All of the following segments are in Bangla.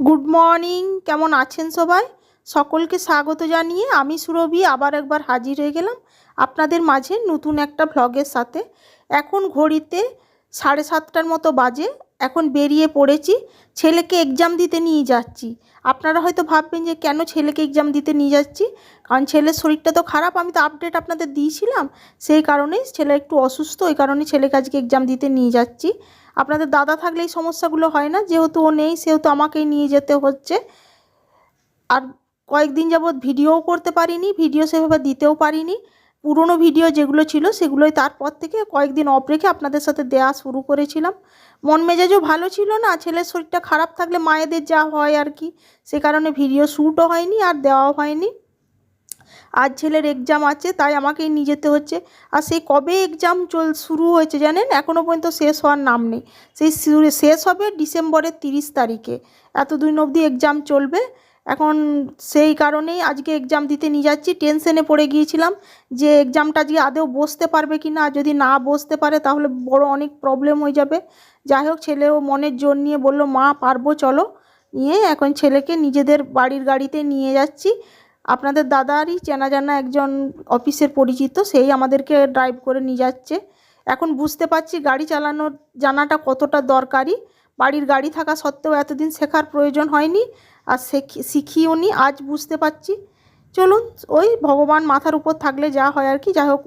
গুড মর্নিং, কেমন আছেন সবাই? সকলকে স্বাগত জানিয়ে আমি সুরভি আবার একবার হাজির হয়ে গেলাম আপনাদের মাঝে নতুন একটা ভ্লগের সাথে। এখন ঘড়িতে 7:30টার মতো বাজে। এখন বেরিয়ে পড়েছি, ছেলেকে এক্সাম দিতে নিয়ে যাচ্ছি। আপনারা হয়তো ভাববেন যে কেন ছেলেকে এক্সাম দিতে নিয়ে যাচ্ছি, কারণ ছেলের শরীরটা তো খারাপ। আমি তো আপডেট আপনাদের দিয়েছিলাম, সেই কারণেই ছেলে একটু অসুস্থ, ওই কারণে ছেলেকে আজকে এক্সাম দিতে নিয়ে যাচ্ছি। আপনাদের দাদা থাকলে এই সমস্যাগুলো হয় না, যেহেতু ও নেই সেহেতু আমাকেই নিয়ে যেতে হচ্ছে। আর কয়েকদিন যাবৎ ভিডিওও করতে পারিনি, ভিডিও সেভাবে দিতেও পারিনি। পুরনো ভিডিও যেগুলো ছিল সেগুলোই তারপর থেকে কয়েকদিন অফ রেখে আপনাদের সাথে দেওয়া শুরু করেছিলাম। মন মেজাজও ভালো ছিল না, ছেলের শরীরটা খারাপ থাকলে মায়েদের যা হয় আর কি, সে কারণে ভিডিও শ্যুটও হয়নি আর দেওয়াও হয়নি। আজ ছেলের এক্সাম আছে, তাই আমাকেই নিয়ে যেতে হচ্ছে। আর সেই কবে এক্সাম শুরু হয়েছে জানেন? এখনও পর্যন্ত শেষ হওয়ার নাম নেই। সেই শেষ হবে ডিসেম্বরের 30 তারিখে। এতদিন অবধি এক্সাম চলবে। এখন সেই কারণেই আজকে এক্সাম দিতে নিয়ে যাচ্ছি। টেনশনে পড়ে গিয়েছিলাম যে এক্সামটা আজকে আদৌ বসতে পারবে কি না। যদি না বসতে পারে তাহলে বড় অনেক প্রবলেম হয়ে যাবে। যাই হোক, ছেলেও মনের জোর নিয়ে বলল, মা পারবো, চলো। নিয়ে এখন ছেলেকে নিজেদের বাড়ির গাড়িতে নিয়ে যাচ্ছি। আপনাদের দাদারই চেনা জানা একজন অফিসের পরিচিত, সেই আমাদেরকে ড্রাইভ করে নিয়ে যাচ্ছে। এখন বুঝতে পারছি গাড়ি চালানোর জানাটা কতটা দরকারি। বাড়ির গাড়ি থাকা সত্ত্বেও এতদিন শেখার প্রয়োজন হয়নি, আর শিখিওনি, আজ বুঝতে পারছি। চলুন, ওই ভগবান মাথার উপর থাকলে যা হয় আর কি। যাই হোক,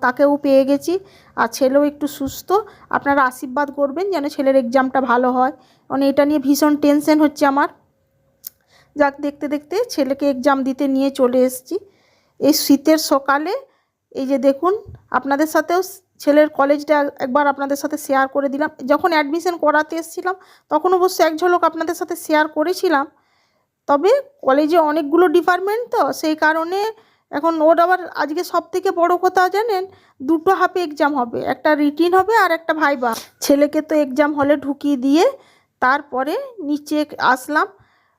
তাকেও পেয়ে গেছি, আর ছেলেও একটু সুস্থ। আপনারা আশীর্বাদ করবেন যেন ছেলের এক্সামটা ভালো হয়, মানে এটা নিয়ে ভীষণ টেনশন হচ্ছে আমার। যাক, দেখতে দেখতে ছেলেকে এক্সাম দিতে নিয়ে চলে এসেছি এই শীতের সকালে। এই যে দেখুন, আপনাদের সাথেও ছেলের কলেজটা একবার আপনাদের সাথে শেয়ার করে দিলাম। যখন অ্যাডমিশন করাতে এসেছিলাম তখন অবশ্য এক ঝলক আপনাদের সাথে শেয়ার করেছিলাম। তবে কলেজে অনেকগুলো ডিপার্টমেন্ট তো, সেই কারণে এখন ওর আবার আজকে সবথেকে বড় কথা জানেন, দুটো হাফে এক্সাম হবে, একটা রিটিন হবে আর একটা ভাইবা। ছেলেকে তো এক্সাম হলে ঢুকিয়ে দিয়ে তারপরে নিচে আসলাম।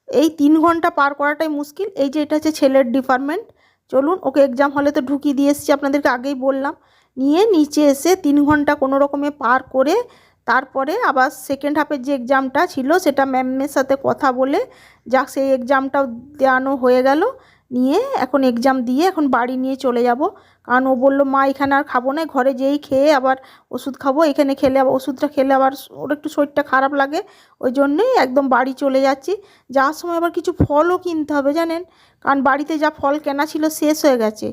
এই 3 ঘন্টা পার করাটাই মুশকিল। এই যে এটা হচ্ছে ছেলের ডিপার্টমেন্ট। চলুন, ওকে এক্সাম হলে তো ঢুকিয়ে দিয়ে এসেছি, আপনাদেরকে আগেই বললাম। নিয়ে নিচে এসে 3 ঘন্টা কোনো রকমে পার করে তারপরে আবার সেকেন্ড হাফের যে এক্সামটা ছিল সেটা ম্যামের সাথে কথা বলে যাক সেই এক্সামটাও দেওয়ানো হয়ে গেল। নিয়ে এখন এক্সাম দিয়ে এখন বাড়ি নিয়ে চলে যাব। কারণ ও বললো, মা এখানে আর খাবো না, ঘরে যেই খেয়ে আবার ওষুধ খাবো, এখানে খেলে আবার ওষুধটা খেলে আবার ওর একটু শরীরটা খারাপ লাগে, ওই জন্যই একদম বাড়ি চলে যাচ্ছি। যাওয়ার সময় আবার কিছু ফলও কিনতে হবে জানেন, কারণ বাড়িতে যা ফল কেনা ছিল শেষ হয়ে গেছে।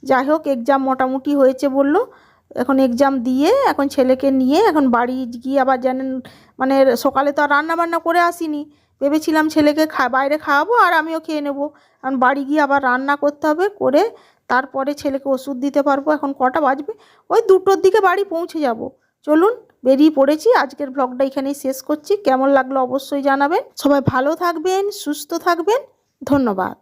যাই হোক, এক্সাম মোটামুটি হয়েছে বললো। এখন এক্সাম দিয়ে এখন ছেলেকে নিয়ে এখন বাড়ি গিয়ে আবার জানেন, মানে সকালে তো আর রান্না বান্না করে আসিনি, ভেবেছিলাম ছেলেকে বাইরে খাওয়াবো আর আমিও খেয়ে নেবো। কারণ বাড়ি গিয়ে আবার রান্না করতে হবে, করে তারপরে ছেলেকে ওষুধ দিতে পারবো। এখন কটা বাজবে? ওই 2টোর দিকে বাড়ি পৌঁছে যাব। চলুন, বেরিয়ে পড়েছি। আজকের ব্লগটা এখানেই শেষ করছি। কেমন লাগলো অবশ্যই জানাবেন। সবাই ভালো থাকবেন, সুস্থ থাকবেন। ধন্যবাদ।